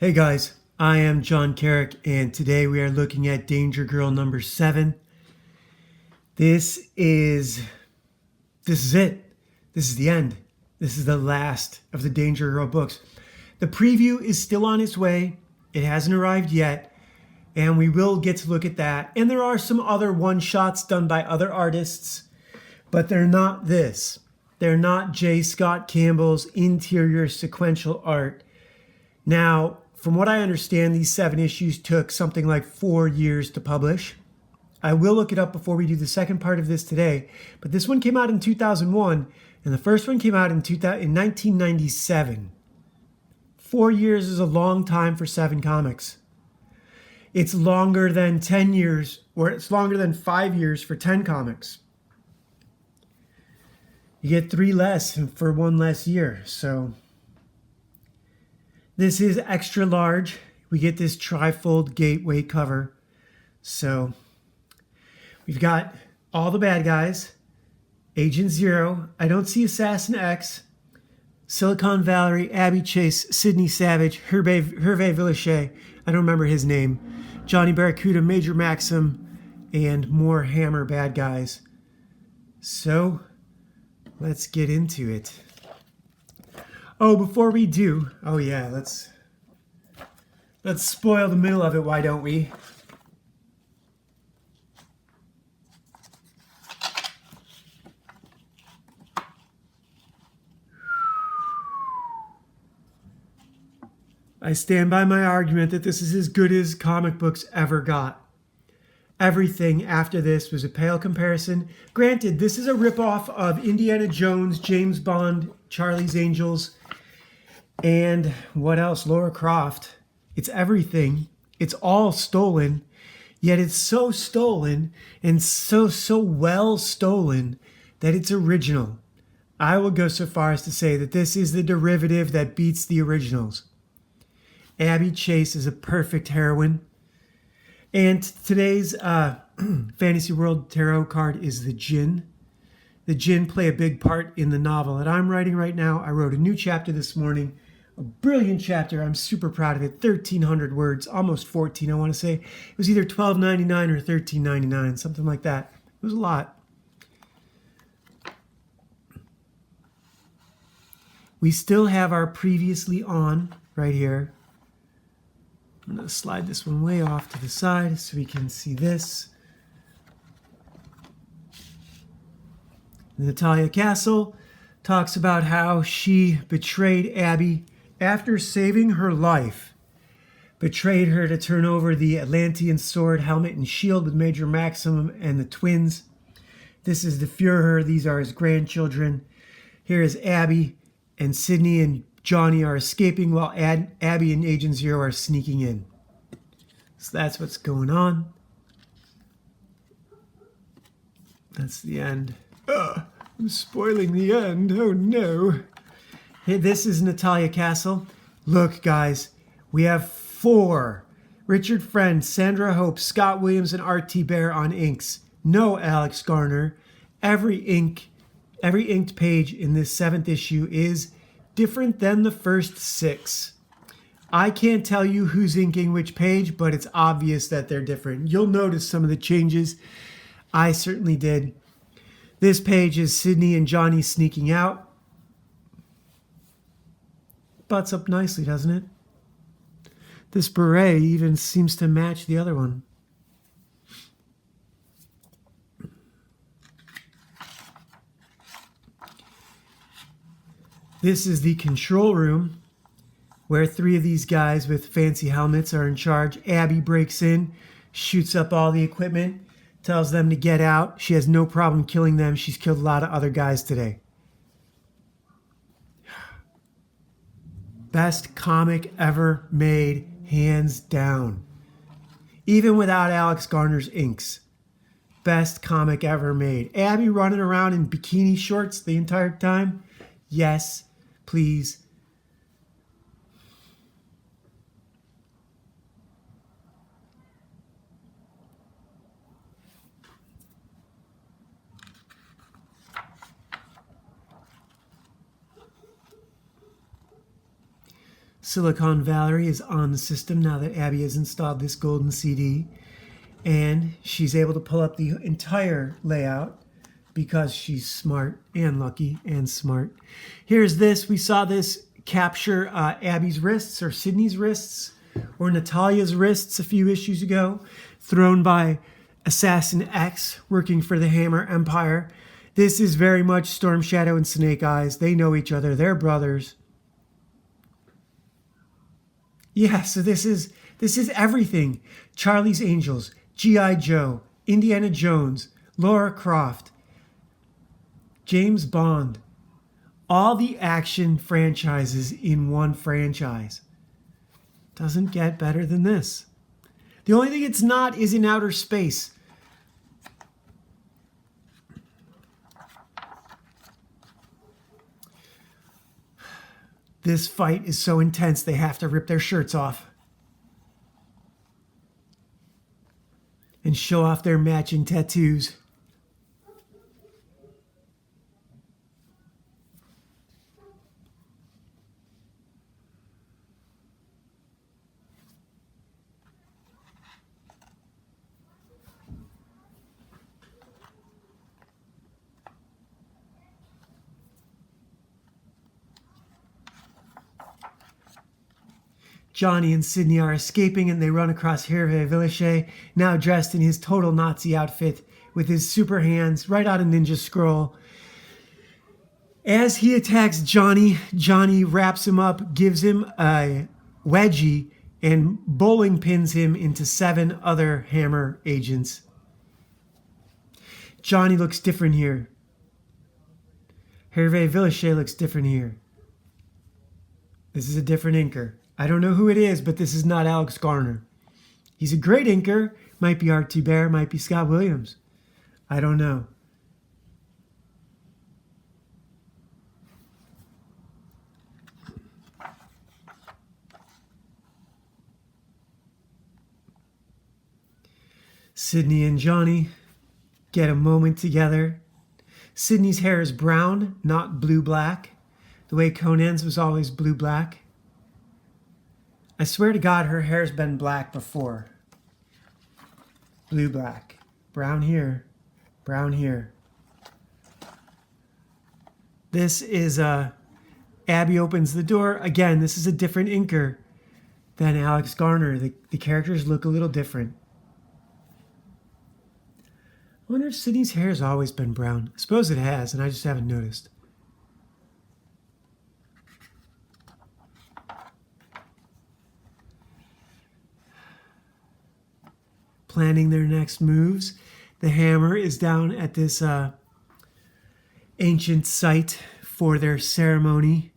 Hey guys, I am John Carrick, and today we are looking at Danger Girl number 7. This is it. This is the end. This is the last of the Danger Girl books. The preview is still on its way. It hasn't arrived yet, and we will get to look at that. And there are some other one-shots done by other artists, but they're not this. They're not J. Scott Campbell's interior sequential art. Now, from what I understand, these 7 issues took something like 4 years to publish. I will look it up before we do the second part of this today, but this one came out in 2001, and the first one came out in 1997. 4 years is a long time for 7 comics. It's longer than 10 years, or it's longer than 5 years for 10 comics. You get 3 less for 1 less year, so... This is extra large. We get this trifold gateway cover. So we've got all the bad guys. Agent Zero. I don't see Assassin X. Silicon Valerie, Abby Chase, Sidney Savage, Hervé Villachet. I don't remember his name. Johnny Barracuda, Major Maxim, and more Hammer bad guys. So let's get into it. Oh, before we do, let's spoil the middle of it, why don't we? I stand by my argument that this is as good as comic books ever got. Everything after this was a pale comparison. Granted, this is a ripoff of Indiana Jones, James Bond, Charlie's Angels, and what else? Lara Croft. It's everything. It's all stolen, yet it's so stolen and so well stolen that it's original. I will go so far as to say that this is the derivative that beats the originals. Abby Chase is a perfect heroine. And today's Fantasy World Tarot card is the Djinn. The Djinn play a big part in the novel that I'm writing right now. I wrote a new chapter this morning. A brilliant chapter. I'm super proud of it. 1,300 words, almost 14, I want to say. It was either $12.99 or $13.99, something like that. It was a lot. We still have our previously on right here. I'm going to slide this one way off to the side so we can see this. Natalia Castle talks about how she betrayed Abby after saving her life. Betrayed her to turn over the Atlantean sword, helmet, and shield with Major Maximum and the twins. This is the Führer. These are his grandchildren. Here is Abby, and Sydney and Johnny are escaping while Abby and Agent Zero are sneaking in. So that's what's going on. That's the end. I'm spoiling the end. Oh no. Hey, this is Natalia Castle. Look, guys, we have 4. Richard Friend, Sandra Hope, Scott Williams, and R.T. Bear on inks. No Alex Garner. Every inked page in this 7th issue is different than the first 6. I can't tell you who's inking which page, but it's obvious that they're different. You'll notice some of the changes. I certainly did. This page is Sydney and Johnny sneaking out. Butts up nicely, doesn't it? This beret even seems to match the other one. This is the control room where 3 of these guys with fancy helmets are in charge. Abby breaks in, shoots up all the equipment, tells them to get out. She has no problem killing them. She's killed a lot of other guys today. Best comic ever made, hands down. Even without Alex Garner's inks. Best comic ever made. Abby running around in bikini shorts the entire time? Yes, please. Silicon Valley is on the system now that Abby has installed this golden CD. And she's able to pull up the entire layout because she's smart and lucky and smart. Here's this. We saw this capture Abby's wrists or Sydney's wrists or Natalia's wrists a few issues ago, thrown by Assassin X working for the Hammer Empire. This is very much Storm Shadow and Snake Eyes. They know each other. They're brothers. Yeah, so this is everything. Charlie's Angels, G.I. Joe, Indiana Jones, Lara Croft, James Bond. All the action franchises in one franchise. Doesn't get better than this. The only thing it's not is in outer space. This fight is so intense they have to rip their shirts off and show off their matching tattoos. Johnny and Sydney are escaping and they run across Hervé Villachet, now dressed in his total Nazi outfit with his super hands, right out of Ninja Scroll. As he attacks Johnny, Johnny wraps him up, gives him a wedgie, and bowling pins him into 7 other Hammer agents. Johnny looks different here. Hervé Villachet looks different here. This is a different inker. I don't know who it is, but this is not Alex Garner. He's a great inker. Might be Art Thibert, might be Scott Williams. I don't know. Sydney and Johnny get a moment together. Sydney's hair is brown, not blue-black. The way Conan's was always blue-black. I swear to God, her hair's been black before. Blue-black. Brown here. Brown here. This is Abby opens the door. Again, this is a different inker than Alex Garner. The characters look a little different. I wonder if Sydney's hair has always been brown. I suppose it has, and I just haven't noticed. Planning their next moves. The Hammer is down at this ancient site for their ceremony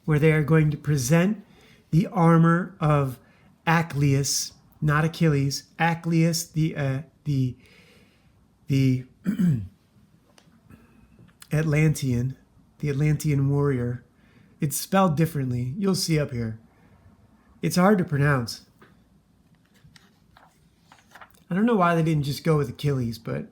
where they are going to present the armor of Acleus, not Achilles, Acleus, the Atlantean, the Atlantean warrior. It's spelled differently. You'll see up here. It's hard to pronounce. I don't know why they didn't just go with Achilles, but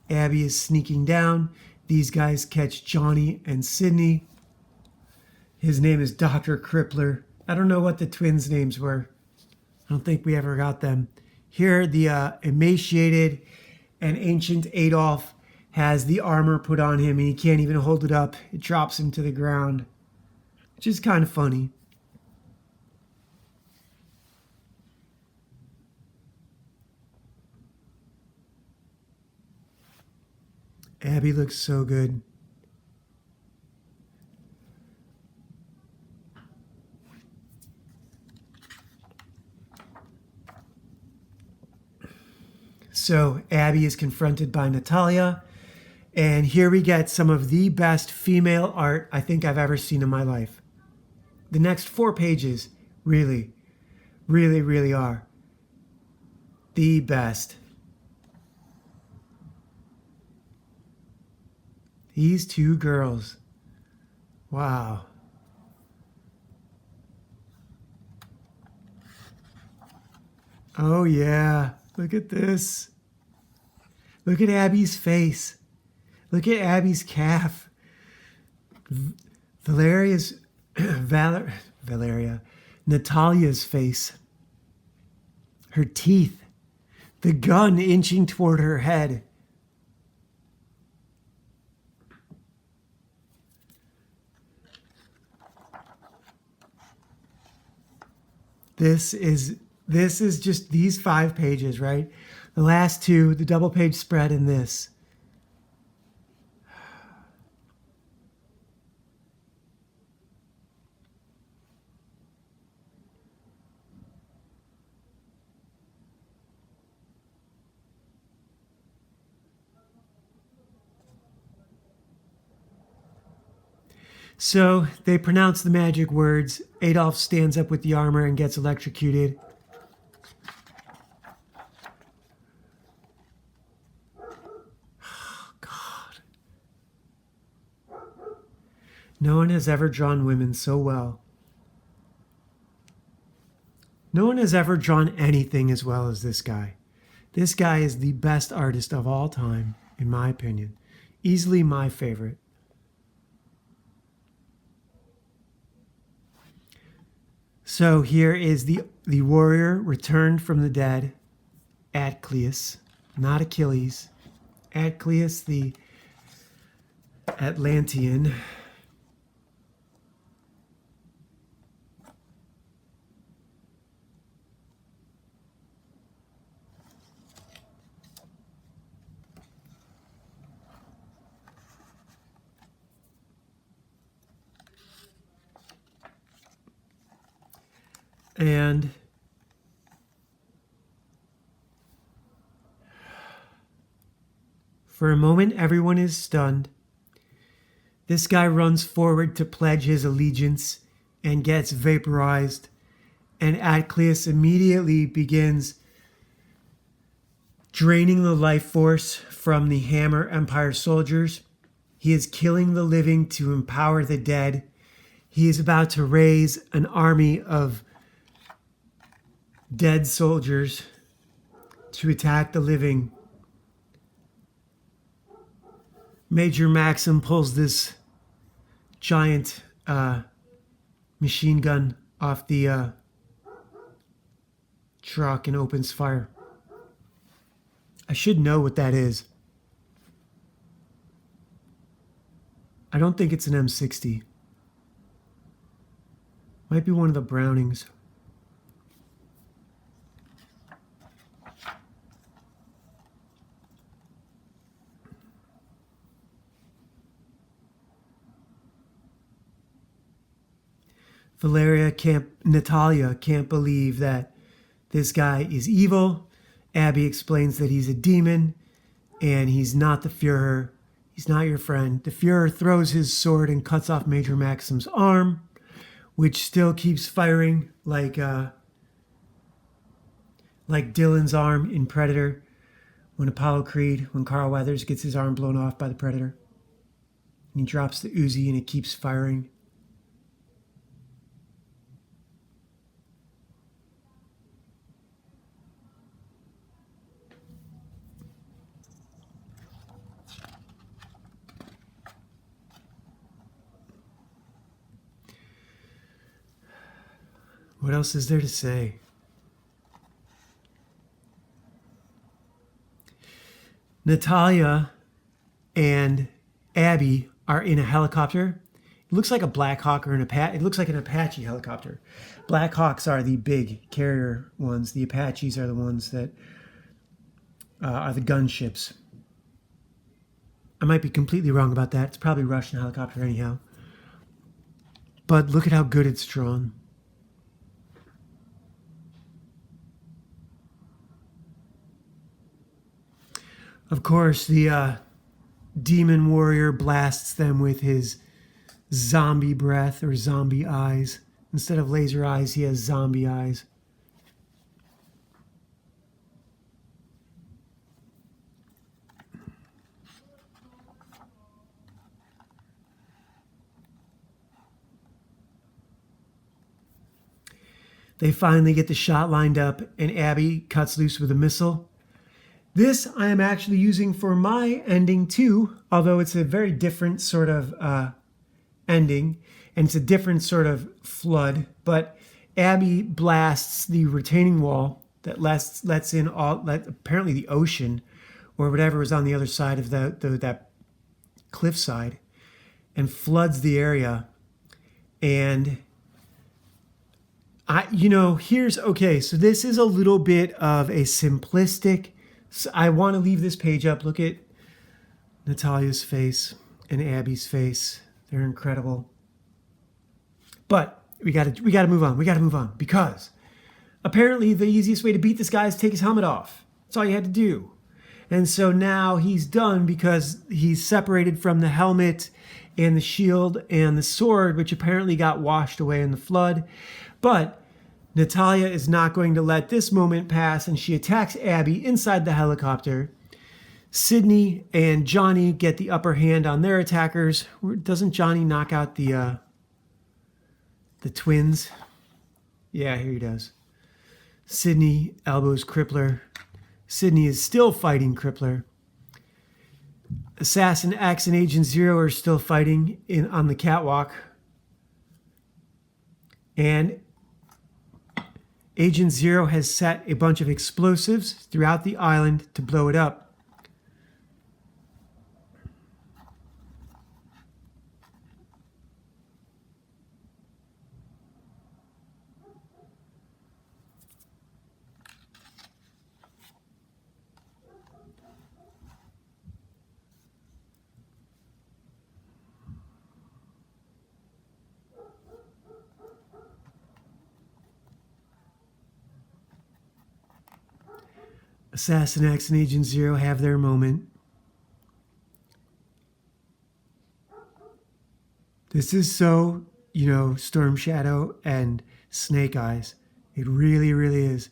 Abby is sneaking down. These guys catch Johnny and Sydney. His name is Dr. Crippler. I don't know what the twins' names were. I don't think we ever got them. Here, the emaciated and ancient Adolf has the armor put on him, and he can't even hold it up. It drops him to the ground, which is kind of funny. Abby looks so good. So Abby is confronted by Natalia, and here we get some of the best female art I think I've ever seen in my life. The next 4 pages really, really, really are the best. These 2 girls. Wow. Oh yeah, look at this. Look at Abby's face. Look at Abby's calf. Valeria's Valeria. Natalia's face. Her teeth. The gun inching toward her head. This is just these 5 pages, right? The last 2, the double page spread, and this. So they pronounce the magic words. Adolf stands up with the armor and gets electrocuted. Oh, God. No one has ever drawn women so well. No one has ever drawn anything as well as this guy. This guy is the best artist of all time, in my opinion. Easily my favorite. So here is the warrior returned from the dead, Atcleus, not Achilles. Atcleus, the Atlantean. And for a moment, everyone is stunned. This guy runs forward to pledge his allegiance and gets vaporized. And Atcleus immediately begins draining the life force from the Hammer Empire soldiers. He is killing the living to empower the dead. He is about to raise an army of dead soldiers to attack the living. Major Maxim pulls this giant machine gun off the truck and opens fire. I should know what that is. I don't think it's an M60. Might be one of the Brownings. Natalia can't believe that this guy is evil. Abby explains that he's a demon and he's not the Fuhrer. He's not your friend. The Fuhrer throws his sword and cuts off Major Maxim's arm, which still keeps firing like Dylan's arm in Predator when Carl Weathers gets his arm blown off by the Predator. And he drops the Uzi and it keeps firing. What else is there to say? Natalia and Abby are in a helicopter. It looks like a Black Hawk or it looks like an Apache helicopter. Black Hawks are the big carrier ones. The Apaches are the ones that are the gunships. I might be completely wrong about that. It's probably a Russian helicopter anyhow. But look at how good it's drawn. Of course, the demon warrior blasts them with his zombie breath or zombie eyes. Instead of laser eyes, he has zombie eyes. They finally get the shot lined up, and Abby cuts loose with a missile. This I am actually using for my ending too, although it's a very different sort of ending, and it's a different sort of flood. But Abby blasts the retaining wall that lets in apparently the ocean or whatever is on the other side of that cliffside, and floods the area. And here's okay. So this is a little bit of a simplistic. So I want to leave this page up. Look at Natalia's face and Abby's face. They're incredible. But we got to move on. We got to move on because apparently the easiest way to beat this guy is take his helmet off. That's all you had to do. And so now he's done because he's separated from the helmet and the shield and the sword, which apparently got washed away in the flood. But Natalia is not going to let this moment pass, and she attacks Abby inside the helicopter. Sydney and Johnny get the upper hand on their attackers. Doesn't Johnny knock out the twins? Yeah, here he does. Sydney elbows Crippler. Sydney is still fighting Crippler. Assassin X and Agent Zero are still fighting on the catwalk. And Agent Zero has set a bunch of explosives throughout the island to blow it up. Assassin X and Agent Zero have their moment. This is so, Storm Shadow and Snake Eyes. It really, really is.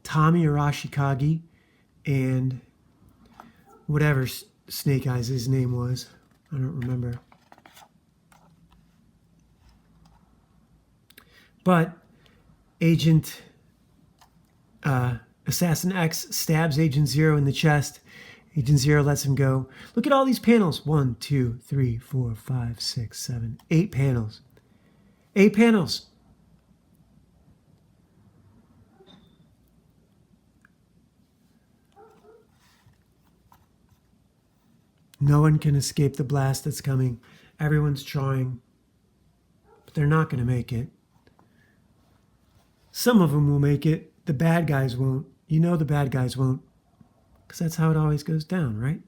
Tommy Arashikage and whatever Snake Eyes' name was. I don't remember. But Assassin X stabs Agent Zero in the chest. Agent Zero lets him go. Look at all these panels. 1, 2, 3, 4, 5, 6, 7, 8 panels. 8 panels. No one can escape the blast that's coming. Everyone's trying, but they're not going to make it. Some of them will make it. The bad guys won't. The bad guys won't. Because that's how it always goes down, right?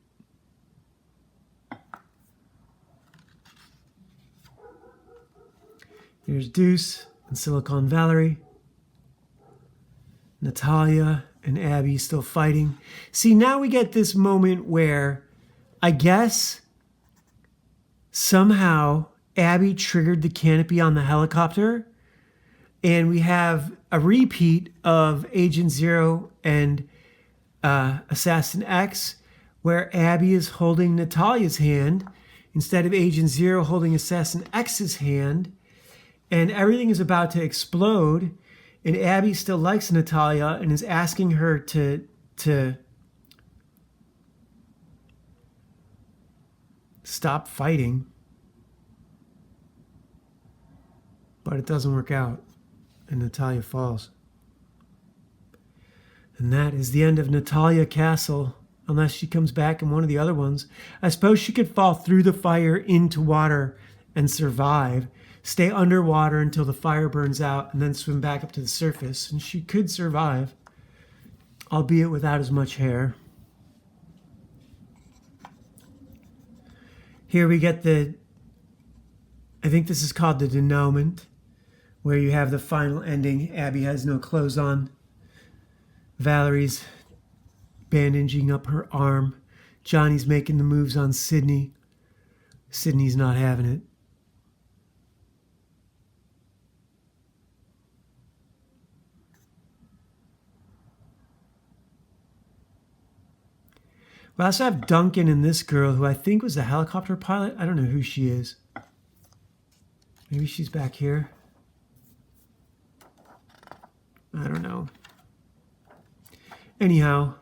Here's Deuce and Silicon Valerie. Natalia and Abby still fighting. See, now we get this moment where I guess somehow Abby triggered the canopy on the helicopter, and we have a repeat of Agent Zero and Assassin X, where Abby is holding Natalia's hand instead of Agent Zero holding Assassin X's hand, and everything is about to explode, and Abby still likes Natalia and is asking her to stop fighting, but it doesn't work out, and Natalia falls. And that is the end of Natalia Castle, unless she comes back in one of the other ones. I suppose she could fall through the fire into water and survive, stay underwater until the fire burns out, and then swim back up to the surface. And she could survive, albeit without as much hair. Here we get I think this is called the denouement, where you have the final ending. Abby has no clothes on. Valerie's bandaging up her arm. Johnny's making the moves on Sydney. Sydney's not having it. We also have Duncan and this girl who I think was the helicopter pilot. I don't know who she is. Maybe she's back here. I don't know. Anyhow,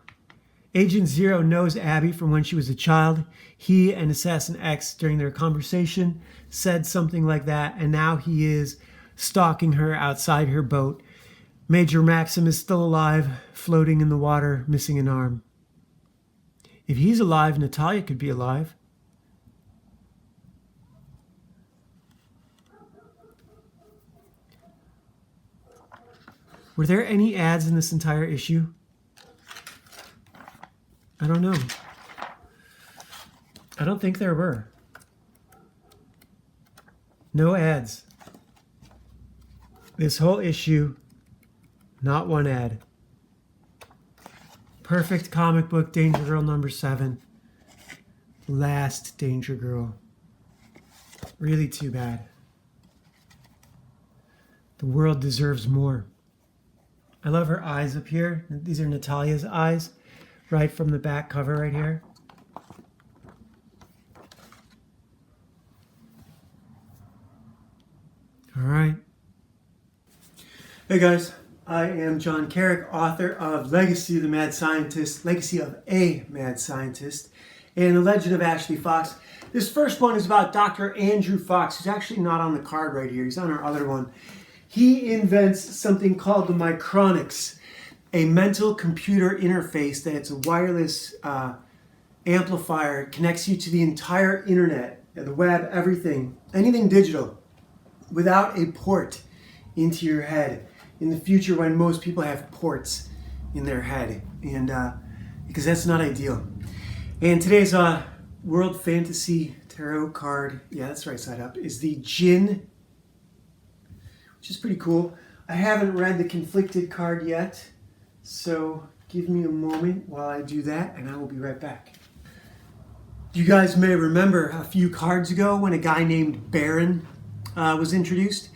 Agent Zero knows Abby from when she was a child. He and Assassin X, during their conversation, said something like that, and now he is stalking her outside her boat. Major Maxim is still alive, floating in the water, missing an arm. If he's alive, Natalia could be alive. Were there any ads in this entire issue? I don't know. I don't think there were. No ads. This whole issue, not one ad. Perfect comic book, Danger Girl number 7. Last Danger Girl. Really too bad. The world deserves more. I love her eyes up here. These are Natalia's eyes, right from the back cover right here. All right. Hey guys, I am John Carrick, author of Legacy of the Mad Scientist, Legacy of a Mad Scientist, and The Legend of Ashley Fox. This first one is about Dr. Andrew Fox, who's actually not on the card right here. He's on our other one. He invents something called the Micronics, a mental computer interface that's a wireless amplifier. It connects you to the entire internet, the web, everything, anything digital, without a port into your head. In the future, when most people have ports in their head, and because that's not ideal. And today's World Fantasy Tarot card, yeah, that's right side up, is the Jinn, which is pretty cool. I haven't read the Conflicted card yet, so give me a moment while I do that, and I will be right back. You guys may remember a few cards ago when a guy named Baron was introduced.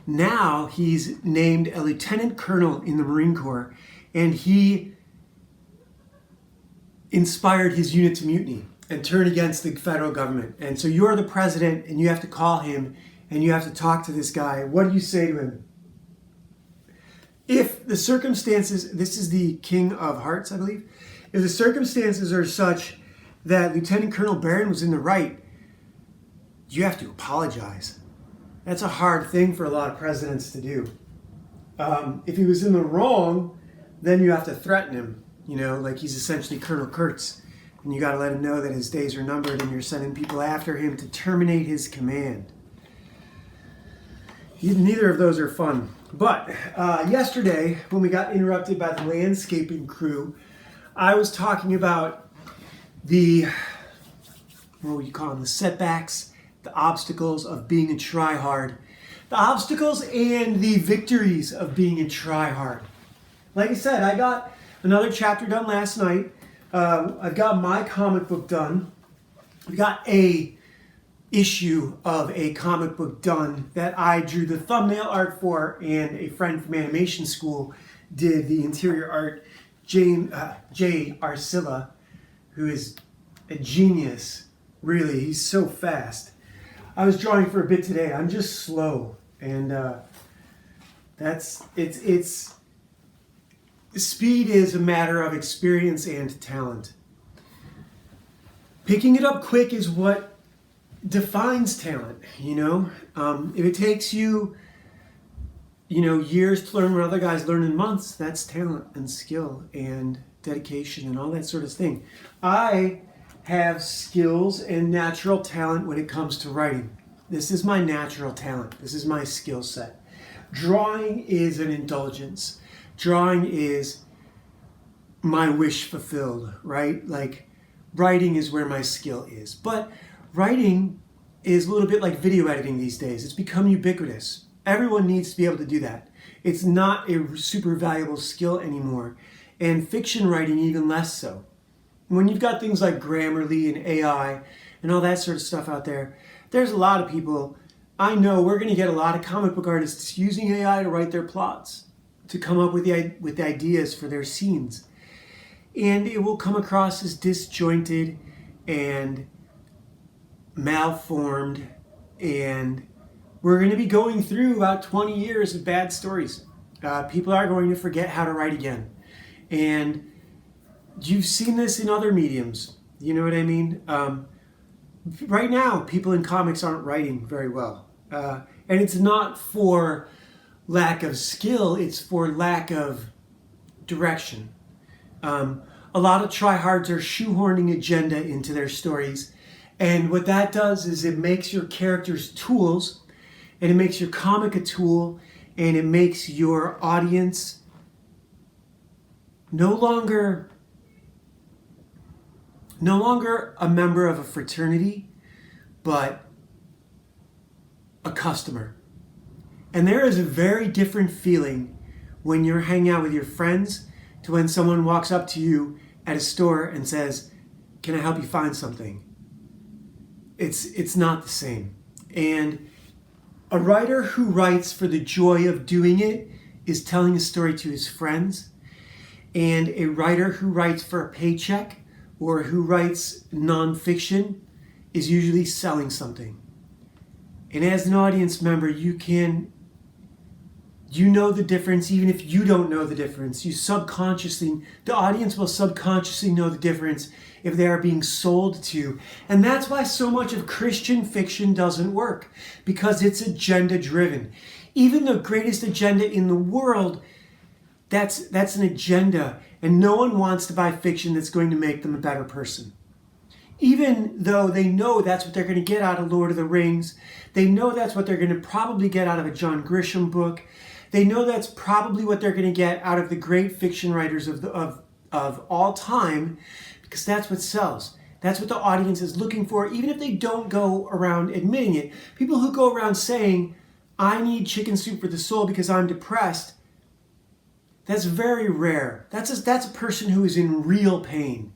Now he's named a lieutenant colonel in the Marine Corps, and he inspired his unit to mutiny and turn against the federal government. And so you're the president, and you have to call him, and you have to talk to this guy. What do you say to him? If the circumstances, this is the King of Hearts, I believe. If the circumstances are such that Lieutenant Colonel Barron was in the right, you have to apologize. That's a hard thing for a lot of presidents to do. If he was in the wrong, then you have to threaten him, you know, like he's essentially Colonel Kurtz. And you got to let him know that his days are numbered and you're sending people after him to terminate his command. Neither of those are fun. But yesterday, when we got interrupted by the landscaping crew, I was talking about the, what would you call them, the setbacks, the obstacles of being a tryhard. The obstacles and the victories of being a tryhard. Like I said, I got another chapter done last night. I've got my comic book done. We got a issue of a comic book done that I drew the thumbnail art for, and a friend from animation school did the interior art. Jay Arcilla, who is a genius, really. He's so fast. I was drawing for a bit today. I'm just slow, and it's speed is a matter of experience and talent. Picking it up quick is what defines talent, you know? If it takes you, years to learn what other guys learn in months, that's talent and skill and dedication and all that sort of thing. I have skills and natural talent when it comes to writing. This is my natural talent. This is my skill set. Drawing is an indulgence. Drawing is my wish fulfilled, right? Like, writing is where my skill is. But writing is a little bit like video editing these days. It's become ubiquitous. Everyone needs to be able to do that. It's not a super valuable skill anymore. And fiction writing even less so. When you've got things like Grammarly and AI and all that sort of stuff out there, there's a lot of people. I know we're going to get a lot of comic book artists using AI to write their plots, to come up with the ideas for their scenes. And it will come across as disjointed and malformed, and we're going to be going through about 20 years of bad stories. People are going to forget how to write again. And You've seen this in other mediums. You know what I mean? Right now, people in comics aren't writing very well. And it's not for lack of skill, it's for lack of direction. A lot of tryhards are shoehorning agenda into their stories. And what that does is it makes your characters tools, and it makes your comic a tool, and it makes your audience no longer a member of a fraternity, but a customer. And there is a very different feeling when you're hanging out with your friends to when someone walks up to you at a store and says, "Can I help you find something?" It's not the same. And a writer who writes for the joy of doing it is telling a story to his friends. And a writer who writes for a paycheck or who writes nonfiction is usually selling something. And as an audience member, you know the difference, even if you don't know the difference. The audience will subconsciously know the difference if they are being sold to. And that's why so much of Christian fiction doesn't work, because it's agenda driven. Even the greatest agenda in the world, that's an agenda, and no one wants to buy fiction that's going to make them a better person. Even though they know that's what they're going to get out of Lord of the Rings, they know that's what they're going to probably get out of a John Grisham book, they know that's probably what they're going to get out of the great fiction writers of all time, because that's what sells. That's what the audience is looking for, even if they don't go around admitting it. People who go around saying, "I need chicken soup for the soul because I'm depressed," that's very rare. That's a person who is in real pain.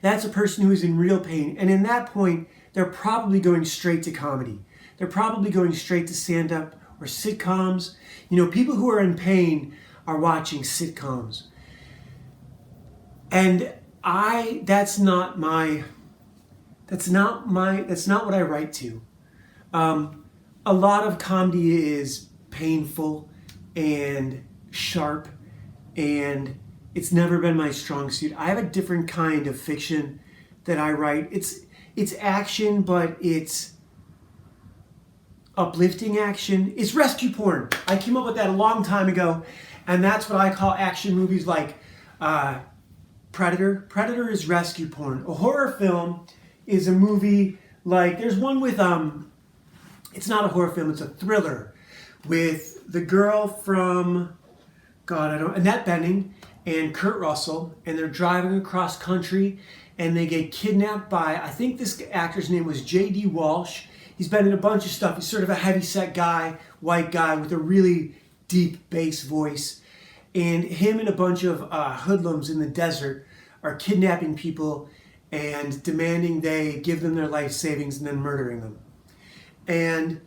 That's a person who is in real pain. And in that point, they're probably going straight to comedy. They're probably going straight to stand-up or sitcoms. People who are in pain are watching sitcoms. And that's not what I write to. A lot of comedy is painful and sharp, and it's never been my strong suit. I have a different kind of fiction that I write. It's action, but it's uplifting action. It's rescue porn. I came up with that a long time ago, and that's what I call action movies like Predator. Predator is rescue porn. A horror film is a movie like, there's one with, it's not a horror film, it's a thriller with the girl from, Annette Bening and Kurt Russell, and they're driving across country, and they get kidnapped by, I think this actor's name was J.D. Walsh. He's been in a bunch of stuff. He's sort of a heavyset guy, white guy with a really deep bass voice. And him and a bunch of hoodlums in the desert are kidnapping people and demanding they give them their life savings and then murdering them. And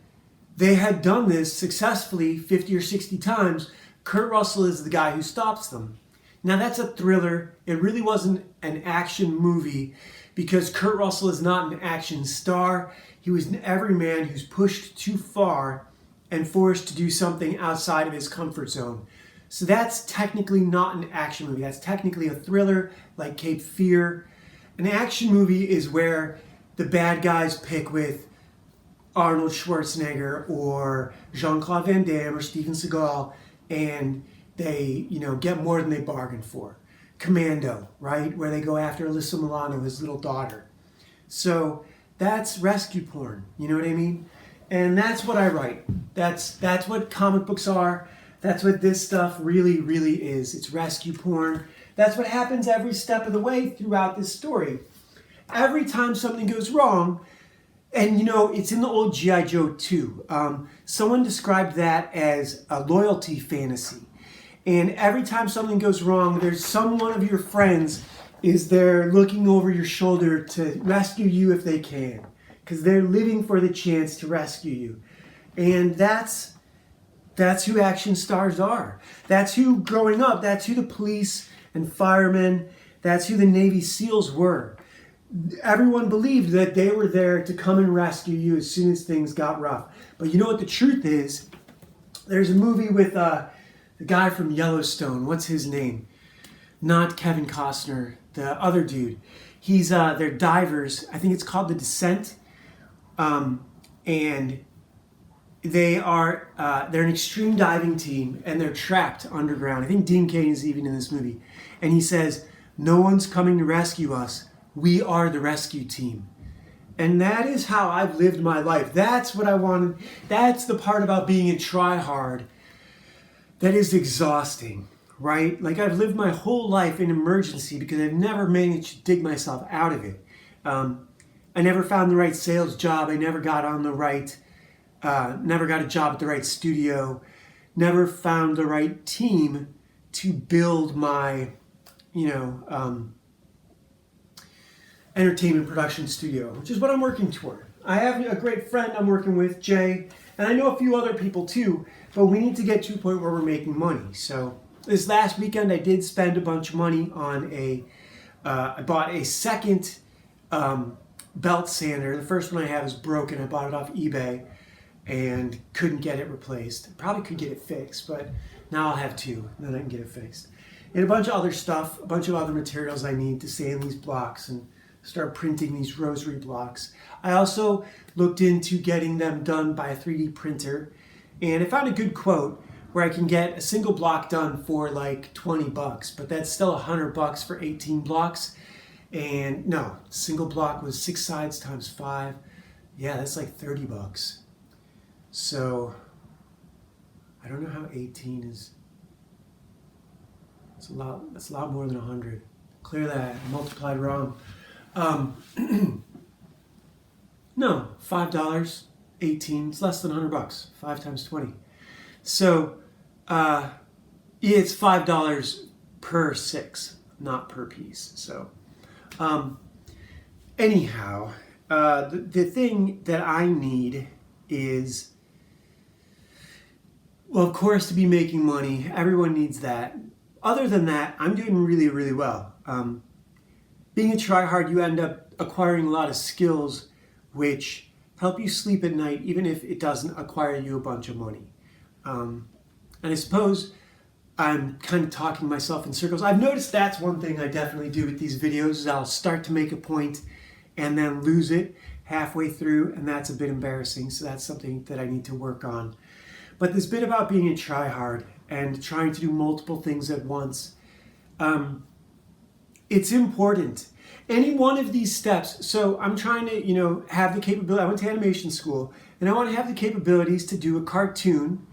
they had done this successfully 50 or 60 times. Kurt Russell is the guy who stops them. Now that's a thriller. It really wasn't an action movie because Kurt Russell is not an action star. He was an everyman who's pushed too far and forced to do something outside of his comfort zone. So that's technically not an action movie. That's technically a thriller like Cape Fear. An action movie is where the bad guys pick with Arnold Schwarzenegger or Jean-Claude Van Damme or Steven Seagal, and they, get more than they bargained for. Commando, right? Where they go after Alyssa Milano, his little daughter. So that's rescue porn, you know what I mean? And that's what I write. That's what comic books are. That's what this stuff really, really is. It's rescue porn. That's what happens every step of the way throughout this story. Every time something goes wrong, and it's in the old G.I. Joe 2. Someone described that as a loyalty fantasy. And every time something goes wrong, there's one of your friends is there looking over your shoulder to rescue you if they can. Because they're living for the chance to rescue you. And that's who action stars are. That's who, growing up, that's who the police and firemen, that's who the Navy SEALs were. Everyone believed that they were there to come and rescue you as soon as things got rough. But you know what the truth is? There's a movie with the guy from Yellowstone. What's his name? Not Kevin Costner. the other dude. He's they're divers. I think it's called The Descent, and they're an extreme diving team, and they're trapped underground. I think Dean Cain is even in this movie, and he says, "No one's coming to rescue us. We are the rescue team." And that is how I've lived my life. That's what I wanted. That's the part about being a try-hard that is exhausting, right? Like, I've lived my whole life in emergency because I've never managed to dig myself out of it. I never found the right sales job. I never got on the right, never got a job at the right studio. Never found the right team to build my, entertainment production studio, which is what I'm working toward. I have a great friend I'm working with, Jay, and I know a few other people too, but we need to get to a point where we're making money. So this last weekend I did spend a bunch of money on I bought a second belt sander. The first one I have is broken. I bought it off eBay and couldn't get it replaced. Probably could get it fixed, but now I'll have two, and then I can get it fixed. And a bunch of other stuff, a bunch of other materials I need to sand these blocks and start printing these rosary blocks. I also looked into getting them done by a 3D printer, and I found a good quote where I can get a single block done for like $20, but that's still $100 for 18 blocks. And no, single block was 6 sides times 5. Yeah, that's like $30. So I don't know how 18 is. That's a lot more than 100. Clear that. I multiplied wrong. No, $5, 18, it's less than $100, 5 times 20. So, it's $5 per 6, not per piece. So, anyhow, the thing that I need is, well, of course, to be making money. Everyone needs that. Other than that, I'm doing really, really well. Being a tryhard, you end up acquiring a lot of skills which help you sleep at night, even if it doesn't acquire you a bunch of money. And I suppose I'm kind of talking myself in circles. I've noticed that's one thing I definitely do with these videos is I'll start to make a point and then lose it halfway through, and that's a bit embarrassing. So that's something that I need to work on. But this bit about being a tryhard and trying to do multiple things at once, it's important. Any one of these steps, so I'm trying to, have the capability, I went to animation school, and I want to have the capabilities to do a cartoon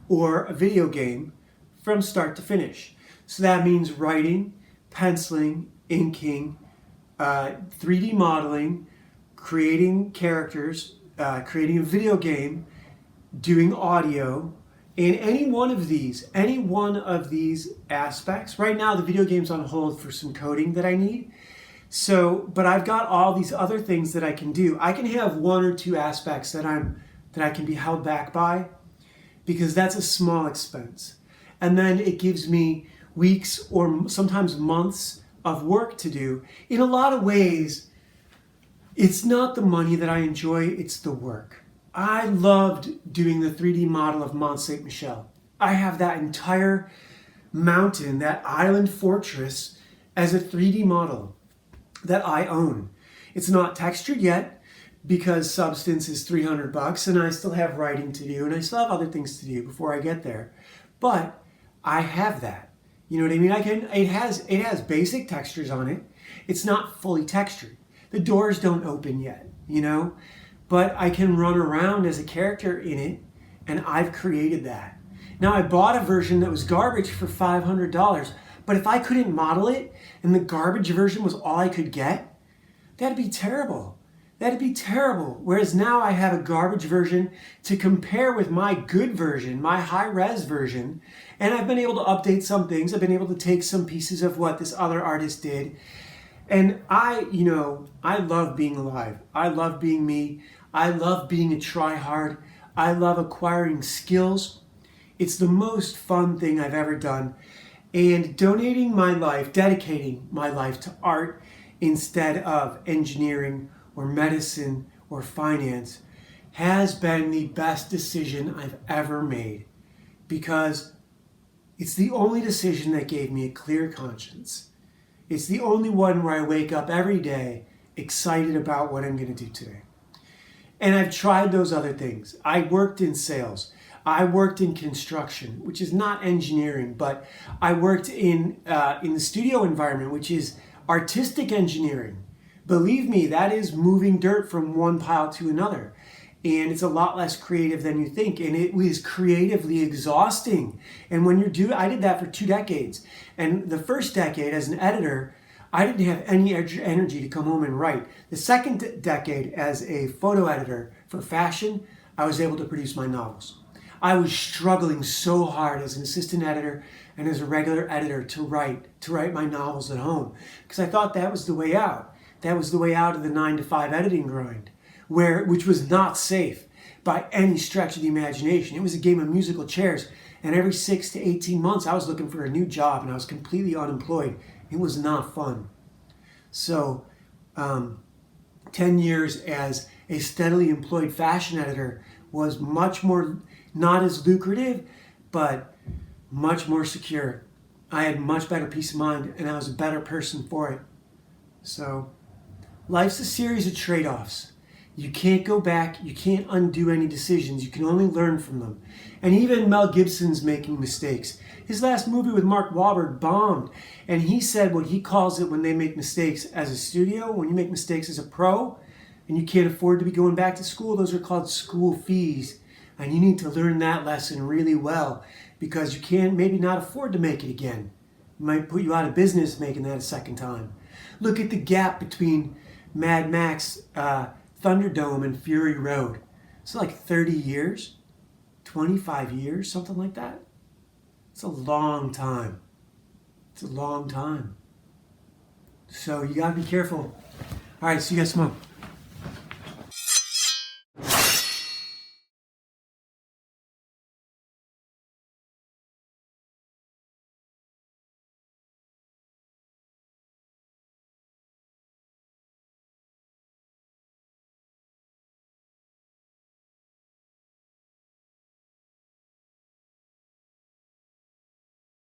or a video game from start to finish. So that means writing, penciling, inking, 3D modeling, creating characters, creating a video game, doing audio, in any one of these aspects. Right now, the video game's on hold for some coding that I need. So, but I've got all these other things that I can do. I can have 1 or 2 aspects that I can be held back by, because that's a small expense. And then it gives me weeks or sometimes months of work to do. In a lot of ways, it's not the money that I enjoy, it's the work. I loved doing the 3D model of Mont Saint Michel. I have that entire mountain, that island fortress, as a 3D model that I own. It's not textured yet because Substance is $300 and I still have writing to do and I still have other things to do before I get there. But I have that. You know what I mean? It has basic textures on it. It's not fully textured. The doors don't open yet, but I can run around as a character in it, and I've created that. Now, I bought a version that was garbage for $500, but if I couldn't model it and the garbage version was all I could get, that'd be terrible. That'd be terrible. Whereas now I have a garbage version to compare with my good version, my high-res version, and I've been able to update some things. I've been able to take some pieces of what this other artist did. And I love being alive. I love being me. I love being a try-hard. I love acquiring skills. It's the most fun thing I've ever done. And dedicating my life to art instead of engineering or medicine or finance has been the best decision I've ever made, because it's the only decision that gave me a clear conscience. It's the only one where I wake up every day excited about what I'm going to do today. And I've tried those other things. I worked in sales. I worked in construction, which is not engineering, but I worked in the studio environment, which is artistic engineering. Believe me, that is moving dirt from one pile to another. And it's a lot less creative than you think. And it was creatively exhausting. And when I did that for 2 decades. And the first decade as an editor, I didn't have any energy to come home and write. The second decade as a photo editor for fashion, I was able to produce my novels. I was struggling so hard as an assistant editor and as a regular editor to write my novels at home, because I thought that was the way out. That was the way out of the 9-to-5 editing grind, which was not safe by any stretch of the imagination. It was a game of musical chairs, and every 6 to 18 months I was looking for a new job, and I was completely unemployed. It was not fun. So 10 years as a steadily employed fashion editor was much more, not as lucrative, but much more secure. I had much better peace of mind, and I was a better person for it. So life's a series of trade-offs. You can't go back. You can't undo any decisions. You can only learn from them. And even Mel Gibson's making mistakes. His last movie with Mark Wahlberg bombed. And he said what he calls it when they make mistakes as a studio, when you make mistakes as a pro, and you can't afford to be going back to school, those are called school fees. And you need to learn that lesson really well, because you can't maybe not afford to make it again. It might put you out of business making that a second time. Look at the gap between Mad Max Thunderdome and Fury Road. It's like 30 years, 25 years, something like that. It's a long time. It's a long time. So you gotta be careful. All right, see you guys tomorrow.